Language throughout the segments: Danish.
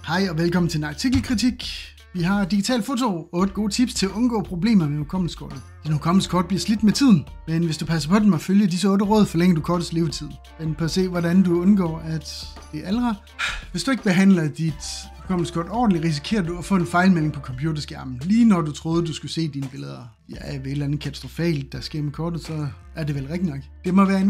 Hej og velkommen til en artikelkritik. Vi har digital foto, 8 gode tips til at undgå problemer med hukommelseskortet. Din hukommelseskort bliver slidt med tiden, men hvis du passer på dem og følger disse 8 råd, forlænger du kortets levetid. Vent på at se, hvordan du undgår at det aldrer. Hvis du ikke behandler dit hukommelseskort ordentligt, risikerer du at få en fejlmelding på computerskærmen. Lige når du troede, du skulle se dine billeder. Ja, ved et eller andet katastrofalt, der sker med kortet, så er det vel rigtigt nok. Det må være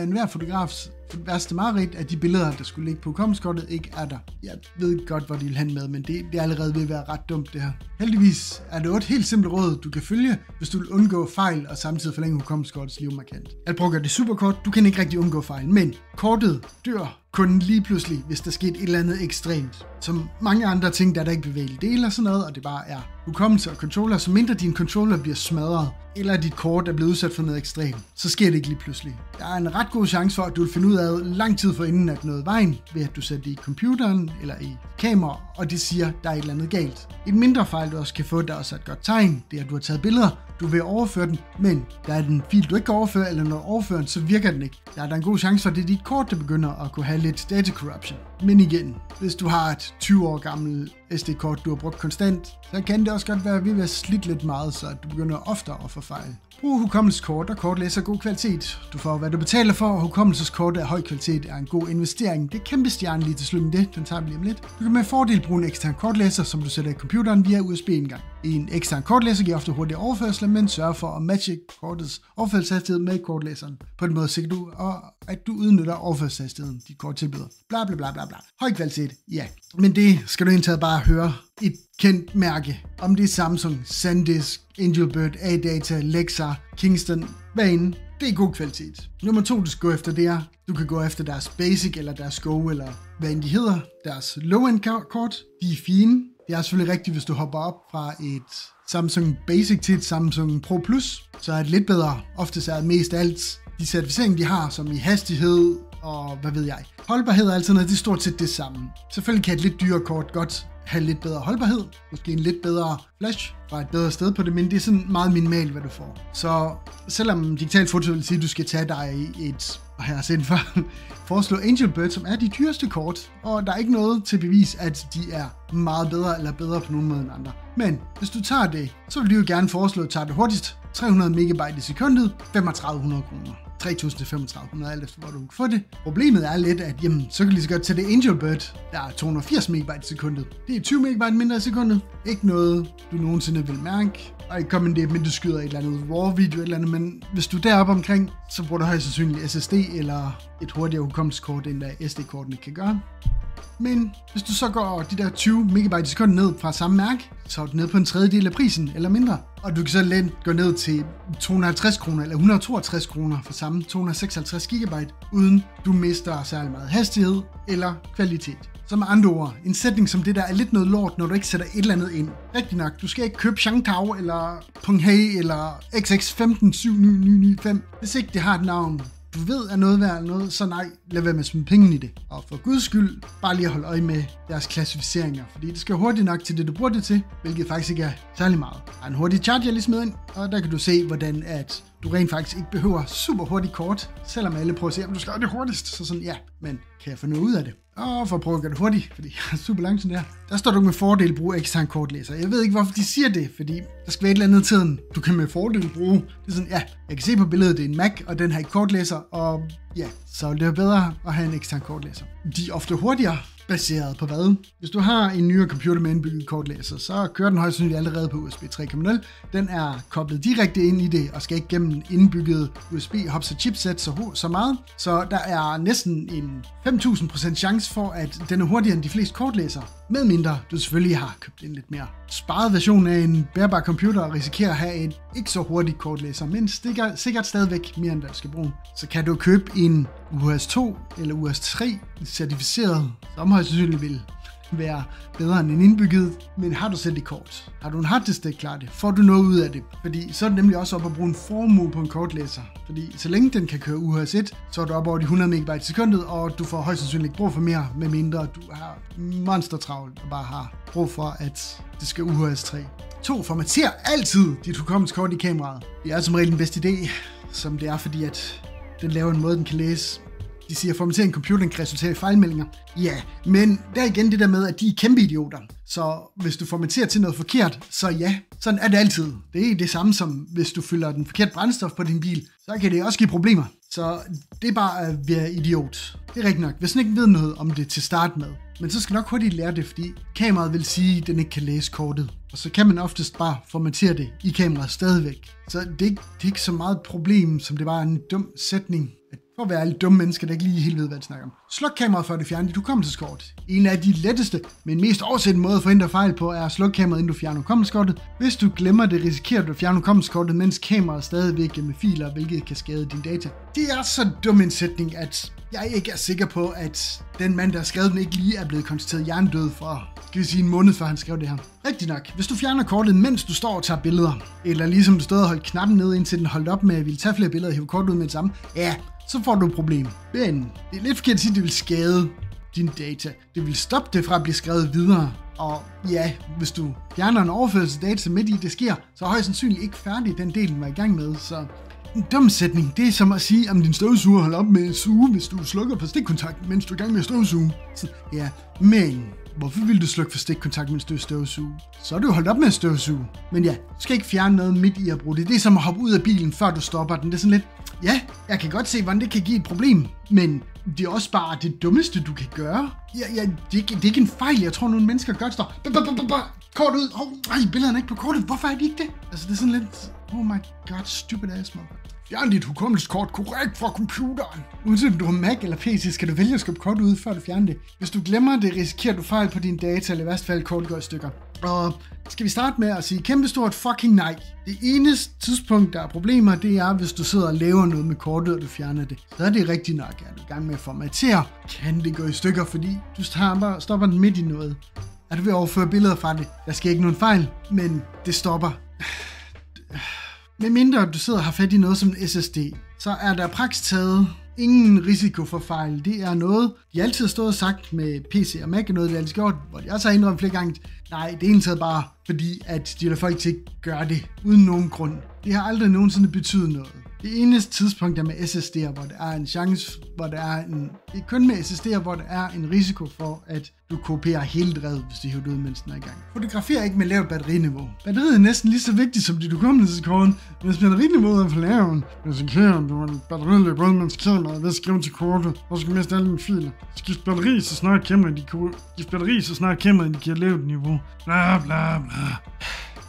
enhver fotografs værste mareridt, at de billeder, der skulle ligge på hukommelseskortet, ikke er der. Jeg ved godt, hvor de vil hen med, men det er allerede ved at være ret dumt, det her. Heldigvis er det 8 helt simple råd, du kan følge, hvis du vil undgå fejl og samtidig forlænge hukommelseskortets liv markant. Jeg prøver at gøre det superkort. Du kan ikke rigtig undgå fejl, men kortet dør kun lige pludselig, hvis der sker et eller andet ekstremt. Som mange andre ting, der ikke bevægelige dele og sådan noget, og det bare er hukommelse og controller, så mindre din controller bliver smadret, eller dit kort er blevet udsat for noget ekstremt, så sker det ikke lige pludselig. Der er en ret god chance for, at du vil finde ud af lang tid forinden at noget vejen, ved at du sætter det i computeren eller i kamera, og det siger, der er et eller andet galt. Et mindre fejl, du også kan få, der er også et godt tegn, det er, at du har taget billeder, du vil overføre den, men der er den fil, du ikke kan overføre, eller når du overfører den, så virker den ikke. Der er en god chance for, at det er dit kort, der begynder at kunne have lidt data corruption. Men igen, hvis du har et 20 år gammelt SD-kort, du har brugt konstant, så kan det også godt være ved at slidt lidt meget, så du begynder oftere at få fejl. Brug hukommelseskort og kortlæser god kvalitet. Du får, hvad du betaler for, og hukommelseskort af høj kvalitet er en god investering. Det er kæmpe stjerne lige til slut med det, den tager vi lige om lidt. Du kan med fordel bruge en ekstern kortlæser, som du sætter i computeren via USB-indgang. En ekstern kortlæser giver ofte hurtige overførsler, men sørger for at matche kortets overførselshastighed med kortlæseren. På den måde sikrer du, at du udnytter overførselshastigheden, dit kort tilbyder. Bla bla bla bla bla. Høj kvalitet, ja. Men det skal du indtaget bare høre. Et kendt mærke. Om det er Samsung, SanDisk, Angelbird, A-Data, Lexar, Kingston, hvad end. Det er god kvalitet. Nummer 2, du skal gå efter, det er, du kan gå efter deres Basic eller deres Go, eller hvad end de hedder. Deres low-end kort, de er fine. Det er selvfølgelig rigtigt, hvis du hopper op fra et Samsung Basic til et Samsung Pro Plus, så er det lidt bedre. Oftest er det mest alt de certificeringer, de har, som i hastighed og hvad ved jeg. Holdbarhed og alt sådan noget, det er stort set det samme. Selvfølgelig kan et lidt dyrere kort godt have lidt bedre holdbarhed, måske en lidt bedre flash fra et bedre sted på det, men det er sådan meget minimalt, hvad du får. Så selvom digital foto vil sige, at du skal tage dig et, og her har set for, foreslå Angelbird, som er de dyreste kort, og der er ikke noget til bevis, at de er meget bedre eller bedre på nogen måde end andre. Men hvis du tager det, så vil de jo gerne foreslå, at du tager det hurtigst, 300 megabyte i sekundet, 3500 kroner. 3.000 til 3.500, alt efter hvor du kan få det. Problemet er lidt, at så kan du lige så godt tage det Angelbird, der er 280 megabyte i sekundet. Det er 20 megabyte mindre i sekundet. Ikke noget, du nogensinde vil mærke. Og ikke komme det, men du skyder et eller andet RAW-video, et eller andet. Men hvis du er deroppe omkring, så bruger du højst sandsynligt SSD eller et hurtigere hukommelseskort, end hvad SD-kortene kan gøre. Men hvis du så går de der 20 megabyte i sekundet ned fra samme mærke, så er du ned på en tredjedel af prisen eller mindre. Og du kan så let gå ned til 250 kroner eller 162 kroner for samme 256 gigabyte, uden du mister særlig meget hastighed eller kvalitet. Så med andre ord, en sætning som det der er lidt noget lort, når du ikke sætter et eller andet ind. Rigtig nok, du skal ikke købe Shangtao eller Punghei eller XX157995, hvis ikke det har et navn, du ved er noget værd eller noget, så nej, lad være med at smide penge i det. Og for guds skyld, bare lige at holde øje med deres klassificeringer, fordi det skal hurtigt nok til det, du bruger det til, hvilket faktisk ikke er særlig meget. Der er en hurtig charger lige smidt ind, og der kan du se, hvordan at du rent faktisk ikke behøver super hurtigt kort, selvom alle prøver at se, om du skal gøre det hurtigst. Så sådan, ja, men kan jeg få noget ud af det? Og for at prøve at gøre det hurtigt, fordi jeg er super langsomt der står du med fordel bruge ekstern kortlæser. Jeg ved ikke, hvorfor de siger det, fordi der skal være et eller andet tiden, du kan med fordel bruge. Det er sådan, ja, jeg kan se på billedet, det er en Mac, og den har ikke kortlæser, og ja, så det er bedre at have en ekstern kortlæser. De er ofte hurtigere, baseret på hvad? Hvis du har en nyere computer med indbygget kortlæser, så kører den højst sandsynligt allerede på USB 3.0. Den er koblet direkte ind i det, og skal ikke gennem en indbygget USB hops og chipset så meget. Så der er næsten en 5.000% chance for, at den er hurtigere end de fleste kortlæsere. Medmindre du selvfølgelig har købt en lidt mere sparet version af en bærbar computer og risikerer at have en ikke så hurtig kortlæser, men sikkert stadigvæk mere end hvad du skal bruge. Så kan du købe en UHS 2 eller UHS 3 certificeret, som højst sandsynligt vil være bedre end en indbygget, men har du selv det kort? Har du en harddisk, der klarer det? Får du noget ud af det? Fordi så er det nemlig også op at bruge en formue på en kortlæser. Fordi så længe den kan køre UHS 1, så er du op over de 100 megabyte i sekundet, og du får højst sandsynligt ikke brug for mere, medmindre du har monstertravlt og bare har brug for, at det skal UHS 3. 2. Formater altid dit hukommelseskort i kameraet. Det er som regel den bedste idé, som det er, fordi at den laver en måde, den kan læse De siger, at formatering computeren kan resultere i fejlmeldinger. Ja, men der er igen det der med, at de er kæmpe idioter. Så hvis du formaterer til noget forkert, så ja, sådan er det altid. Det er det samme som, hvis du fylder den forkerte brændstof på din bil, så kan det også give problemer. Så det er bare at være idiot. Det er rigtigt nok, hvis man ikke ved noget om det til start med. Men så skal du nok hurtigt lære det, fordi kameraet vil sige, at den ikke kan læse kortet. Og så kan man oftest bare formatere det i kameraet stadigvæk. Så det er ikke så meget et problem, som det var en dum sætning. For at være alle dumme mennesker, der ikke lige helt ved, hvad de snakker om. Sluk kameraet før det fjerner dit hukommelseskort. En af de letteste, men mest oversættende måde at forhindre fejl på, er at slukke kameraet, inden du fjerner hukommelseskortet. Hvis du glemmer det, risikerer du at fjerne hukommelseskortet, mens kameraet stadigvæk med filer, hvilket kan skade dine data. Det er så dum en sætning, at jeg ikke er sikker på, at den mand, der har skrevet den, ikke lige er blevet konstateret hjernedød for, skal vi sige, en måned før han skrev det her. Rigtig nok. Hvis du fjerner kortet, mens du står og tager billeder, eller ligesom du stod og holdt knappen ned, indtil den holdt op med at ville tage flere billeder og hive kortet ud med det samme, ja, så får du et problem. Men det er lidt forkert at sige, at det vil skade dine data. Det vil stoppe det fra at blive skrevet videre. Og ja, hvis du fjerner en overførsel af data midt i det sker, så er højst sandsynligt ikke færdig den del, den var i gang med. Så en dum sætning, det er som at sige, om din støvsuger holder op med at suge, hvis du slukker for stikkontakt, mens du er i gang med at støvsuge. Så, ja, men hvorfor vil du slukke for stikkontakt, mens du støvsuger? Så er du holdt op med at støvsuge. Men ja, du skal ikke fjerne noget midt i at bruge det. Det er som at hoppe ud af bilen, før du stopper den. Det er sådan lidt, ja, jeg kan godt se, hvordan det kan give et problem, men det er også bare det dummeste, du kan gøre. Ja, det er ikke en fejl. Jeg tror, nogle mennesker gør, står kort ud. Billederne er ikke på kortet. Hvorfor er de ikke det? Altså, det er sådan lidt, oh my god, stupid ass, man. Fjern dit hukommelseskort korrekt fra computeren. Uanset om du har Mac eller PC, skal du vælge at skubbe kortet ud, før du fjerner det. Hvis du glemmer det, risikerer du fejl på dine data, eller i værste fald kortet går i stykker. Og skal vi starte med at sige kæmpestort fucking nej. Det eneste tidspunkt, der er problemer, det er, hvis du sidder og laver noget med kortet, og du fjerner det. Så er det rigtigt nok, at du er i gang med at formatere. Kan det gå i stykker, fordi du stopper den midt i noget. Er du ved at overføre billeder fra det? Der sker ikke nogen fejl, men det stopper. Med mindre du sidder og har fat i noget som en SSD, så er der praktisk taget ingen risiko for fejl. Det er noget, de altid har stået og sagt med PC og Mac, og noget, de altid gjort, hvor de også har indrømt flere gange. Nej, det er egentlig bare fordi, at de lader folk til at gøre det uden nogen grund. Det har aldrig nogensinde betydet noget. Det eneste tidspunkt er med SSD'er, hvor der er en chance, det er kun med SSD'er, hvor der er en risiko for, at du kopierer hele drevet, hvis det hiver ud, mens den er i gang. Fotografer ikke med lavt batteriniveau. Batteriet er næsten lige så vigtigt som dit hukommelseskort. Hvis batteriniveauet er for lavt, risikerer du, at batteriet løber ud, mens kameraet ved at skrive til kortet, og så skal miste alle dine filer. Skift batteri, så snart kameraet giver lavt niveau. Bla bla bla.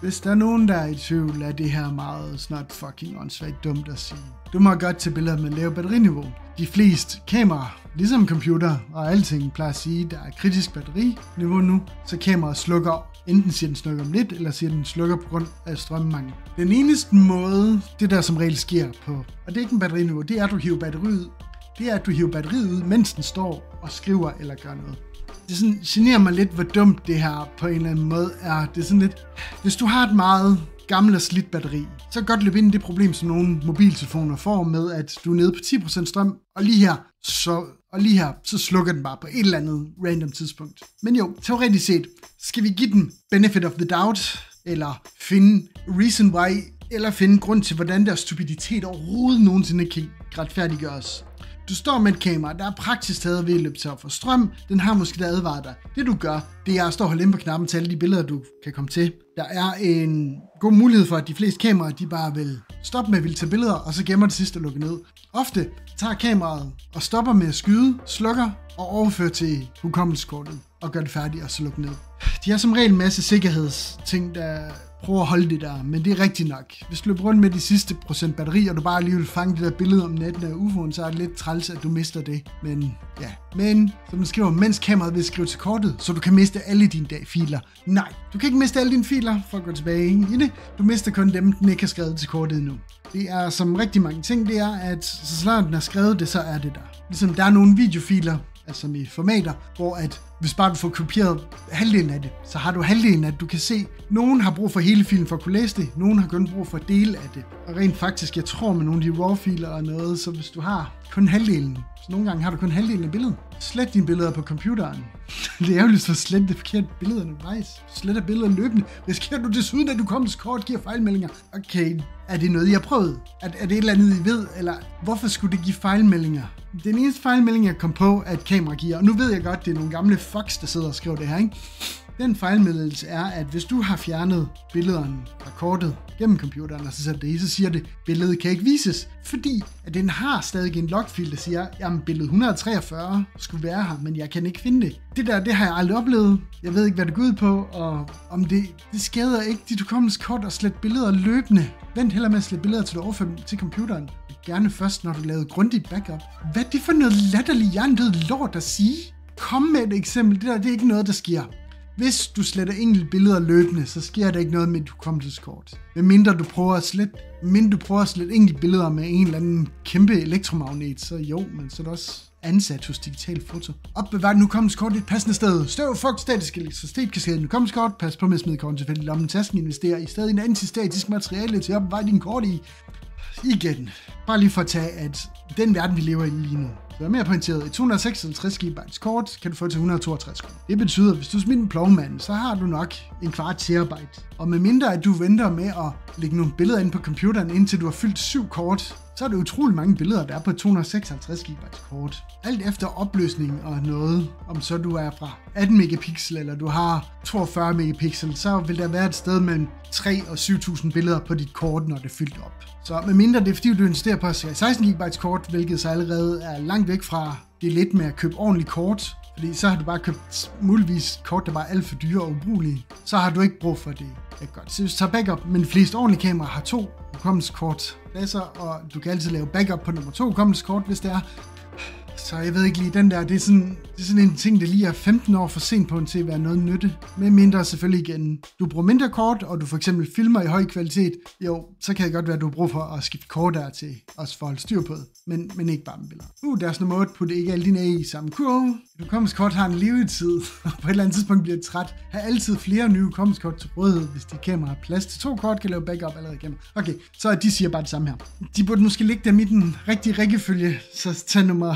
Hvis der er nogen, der er i tvivl, er det her meget snart fucking åndssvagt dumt at sige. Du må godt til billeder med lavt batteriniveau. De fleste kameraer, ligesom computer og alting, plejer at sige, der er kritisk batteriniveau nu, så kameraet slukker. Enten siger den slukker om lidt, eller siger den slukker på grund af strømmangel. Den eneste måde, det der som regel sker på, og det er ikke en batteriniveau, det er, at du hiver batteriet ud, mens den står og skriver eller gør noget. Det sådan generer mig lidt, hvor dumt det her på en eller anden måde er. Det er sådan lidt, hvis du har et meget gammelt og slidt batteri, så kan godt løbe ind i det problem, som nogle mobiltelefoner får med, at du er nede på 10% strøm, og lige her, så slukker den bare på et eller andet random tidspunkt. Men jo, teoretisk set, skal vi give den benefit of the doubt, eller finde reason why, eller finde grund til, hvordan der stupiditet overhovedet nogensinde kan retfærdiggøres. Du står med et kamera, der er praktisk taget ved at løbe tør for strøm. Den har måske der advaret dig. Det du gør, det er at stå og holde inde på knappen til alle de billeder, du kan komme til. Der er en god mulighed for, at de fleste kameraer, de bare vil stoppe med at ville tage billeder, og så gemmer det sidste og lukke ned. Ofte tager kameraet og stopper med at skyde, slukker og overfører til hukommelseskortet og gør det færdigt og så lukker ned. De har som regel en masse sikkerhedsting, der prøver at holde det der, men det er rigtigt nok. Hvis du løber rundt med de sidste procent batteri, og du bare lige vil fange det der billede om natten af UFO'en, så er det lidt træls, at du mister det. Men ja, som den skriver, mens kameraet vil skrive til kortet, så du kan miste alle dine filer. Nej, du kan ikke miste alle dine filer for at gå tilbage i det. Du mister kun dem, den ikke har skrevet til kortet endnu. Det er som rigtig mange ting, det er, at så snart den har skrevet det, så er det der. Ligesom der er nogle videofiler, altså med formater, hvor at hvis bare du får kopieret halvdelen af det, så har du halvdelen af det, du kan se. Nogen har brug for hele filen for at kunne læse det, nogen har kun brug for dele af det. Og rent faktisk, jeg tror med nogle af de RAW-filer og noget, så hvis du har kun halvdelen, så nogle gange har du kun halvdelen af billedet. Slet dine billeder på computeren. Det er ærgerligt at slette det forkerte billeder undervejs. Sletter billeder løbende. Risikerer du desuden, at du kommer kort giver fejlmeldinger? Okay, er det noget, I har prøvet? Er det et eller andet, I ved? Eller hvorfor skulle det give fejlmeldinger? Den eneste fejlmelding, jeg kom på, at kamera giver, og nu ved jeg godt, det er nogle gamle fucks, der sidder og skriver det her, ikke? Den fejlmeldelse er, at hvis du har fjernet billederne fra kortet gennem computeren, og så sætter det i, så siger det, billedet kan ikke vises, fordi at den har stadig en logfil, der siger, jamen billede 143 skulle være her, men jeg kan ikke finde det. Det har jeg aldrig oplevet. Jeg ved ikke, hvad det går ud på, og om det skader ikke dit hukommelseskort at slette billeder løbende. Vent heller med at slette billeder, til du overfører dem til computeren. Gerne først, når du lavede grundigt backup. Hvad er det for noget latterlig hjernedød lort at sige? Kom med et eksempel. Det er ikke noget, der sker. Hvis du sletter enkelte billeder løbende, så sker der ikke noget med dit hukommelseskort. Medmindre du prøver at slette enkelte billeder med en eller anden kæmpe elektromagnet, så jo, men så er det også ansat hos Digital Foto. Opbevar dit hukommelseskort i et passende sted. Støv, fugt, statisk elektricitet kan skade din hukommelseskort. Pas på med at smide korten tilfældigt i lommen. Tasken investerer i stadig en antistatisk materiale til at opbevare din kort i. Igen. Bare lige for at tage, at den verden, vi lever i lige nu, så er mere pointeret. I 256 GB kort kan du få til 162 kr. Det betyder, at hvis du smider en plovmand, så har du nok en kvart terabyte. Og medmindre at du venter med at lægge nogle billeder ind på computeren, indtil du har fyldt 7 kort, så er det utrolig mange billeder, der er på 256 GB kort. Alt efter opløsning og noget, om så du er fra 18 megapixel, eller du har 42 megapixel, så vil der være et sted mellem 3 og 7.000 billeder på dit kort, når det er fyldt op. Så medmindre det er fordi, du investerer på 16 GB kort, hvilket så allerede er langt væk fra det lidt med at købe ordentligt kort, fordi så har du bare købt muligvis kort, der var alt for dyre og ubrugelige, så har du ikke brug for det. Det er godt. Så hvis du tager backup, men de fleste ordentlige kameraer har 2 hukommelseskort pladser, og du kan altid lave backup på nummer 2 hukommelseskort, hvis det er. Så jeg ved ikke lige, den der, det er sådan en ting, der lige er 15 år for sent på til at være noget nytte. Med mindre selvfølgelig igen, du bruger mindre kort, og du for eksempel filmer i høj kvalitet, jo, så kan det godt være, at du bruger for at skifte kort der til, også for at holde styr på det, men ikke bare med billeder. Deres nummer 8, putte ikke alle dine A i samme kurve. Hukommelseskort har en levetid, og på et eller andet tidspunkt bliver det træt. Har altid flere nye hukommelseskort til rådighed, hvis dit kamera har plads til 2 kort, kan lave backup allerede igennem. Okay, så de siger bare det samme her. De burde måske lægge dem i den rigtige rækkefølge, så tag nummer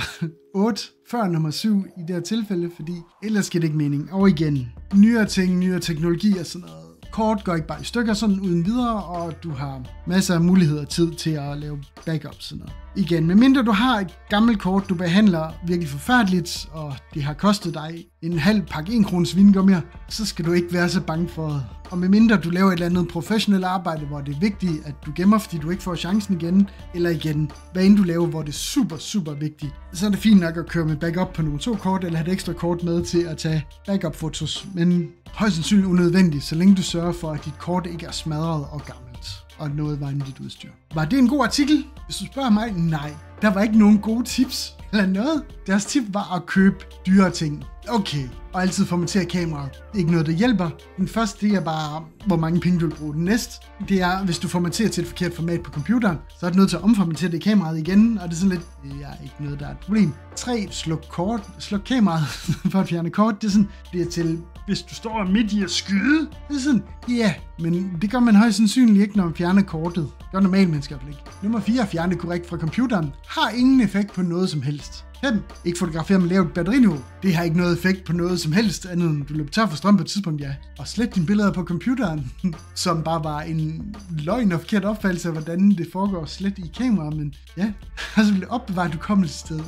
8 før nummer 7 i det her tilfælde, fordi ellers giver det ikke mening. Og igen, nyere ting, nyere teknologi og sådan noget. Kort går ikke bare i stykker sådan uden videre, og du har masser af muligheder og tid til at lave backup sådan noget. Igen, medmindre du har et gammelt kort, du behandler virkelig forfærdeligt, og det har kostet dig en halv pakke 1 krones vingummier, så skal du ikke være så bange for det. Og medmindre du laver et eller andet professionelt arbejde, hvor det er vigtigt, at du gemmer, fordi du ikke får chancen igen, eller igen, hvad end du laver, hvor det er super, super vigtigt, så er det fint nok at køre med backup på nummer 2 kort, eller have et ekstra kort med til at tage backup-fotos, men højst sandsynligt unødvendigt, så længe du sørger for, at dit kort ikke er smadret og gammelt, og noget vejen dit udstyr. Var det en god artikel? Hvis du spørger mig, nej. Der var ikke nogen gode tips eller noget. Deres tip var at købe dyre ting. Okay, og altid formatere kameraet. Ikke noget, der hjælper. Den første, det er bare, hvor mange penge du vil bruge. Den næste, det er, hvis du formaterer til et forkert format på computeren, så er du nødt til at omformatere det kameraet igen, og det er sådan lidt, det er ikke noget, der er et problem. 3, sluk kameraet for at fjerne kort. Det er sådan, det er til, hvis du står midt i at skyde. Det er sådan, ja, men det gør man højst sandsynligt ikke, når man fjerner kortet. Det gør normalt mennesker ikke. Nummer 4, fjerne det korrekt fra computeren, har ingen effekt på noget som helst. 5. Ikke fotografere med lavt batteriniveau. Det har ikke noget effekt på noget som helst, andet end du løber tør for strøm på et tidspunkt, ja. Og slet dine billeder på computeren, som bare var en løgn og forkert opfattelse af, hvordan det foregår slet i kameraet, men ja. Og så vil det opbevare et hukommelsessted.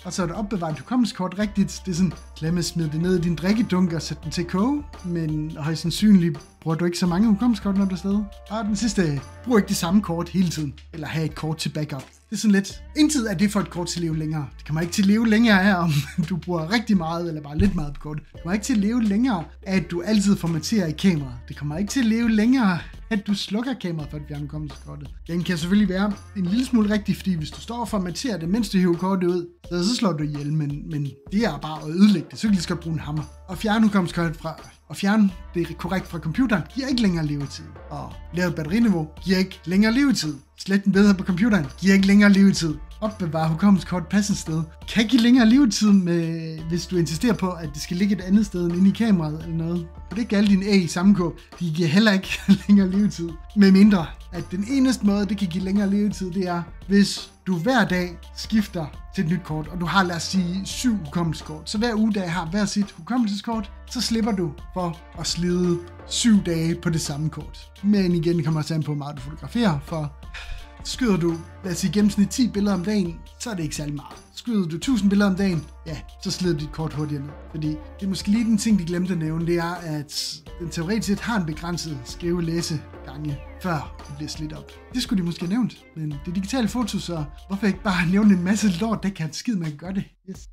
Og så er det opbevaret et hukommelseskort rigtigt. Det er sådan, glemme at smide det ned i din drikkedunk og sætte den til koge, men højst sandsynligt bruger du ikke så mange hukommelseskort, når du er afsted. Og den sidste, brug ikke det samme kort hele tiden, eller have et kort til backup. Det er sådan lidt, intet af det for et kort til at leve længere. Det kommer ikke til at leve længere her, om du bruger rigtig meget, eller bare lidt meget på kortet. Det kommer ikke til at leve længere, at du altid formaterer i kameraet. Det kommer ikke til at leve længere, at du slukker kameraet for at fjerne hukommelseskortet. Den kan selvfølgelig være en lille smule rigtig, fordi hvis du står og formaterer det, mens du hiver kortet ud, så slår du ihjel, men det er bare at ødelægge det. Så kan du lige skal bruge en hammer. Og fjerne hukommelseskortet og fjerne det korrekt fra computeren giver ikke længere levetid. Og lavt batteriniveau giver ikke længere levetid. Slet den bedre på computeren giver ikke længere levetid. Opbevare hukommelseskort et passende sted kan give længere levetid, hvis du insisterer på, at det skal ligge et andet sted end inde i kameraet eller noget. Og det er ikke alle dine A i samme kode. De giver heller ikke længere levetid. Med mindre, at den eneste måde, det kan give længere levetid, det er, hvis du hver dag skifter til et nyt kort, og du har, lad os sige, 7 hukommelseskort. Så hver ugedag har hver sit hukommelseskort, så slipper du for at slide 7 dage på det samme kort. Men igen kommer det an på, hvor meget du fotograferer, for skyder du, lad os sige, gennemsnit 10 billeder om dagen, så er det ikke særlig meget. Skyder du 1000 billeder om dagen, ja, så slider dit kort hurtigere ned. Fordi det er måske lige den ting, de glemte at nævne, det er, at den teoretisk set har en begrænset skæve læsegange, før det bliver slidt op. Det skulle de måske have nævnt, men det digitale foto, så hvorfor ikke bare nævne en masse lort, der kan skide, man kan gøre det. Yes.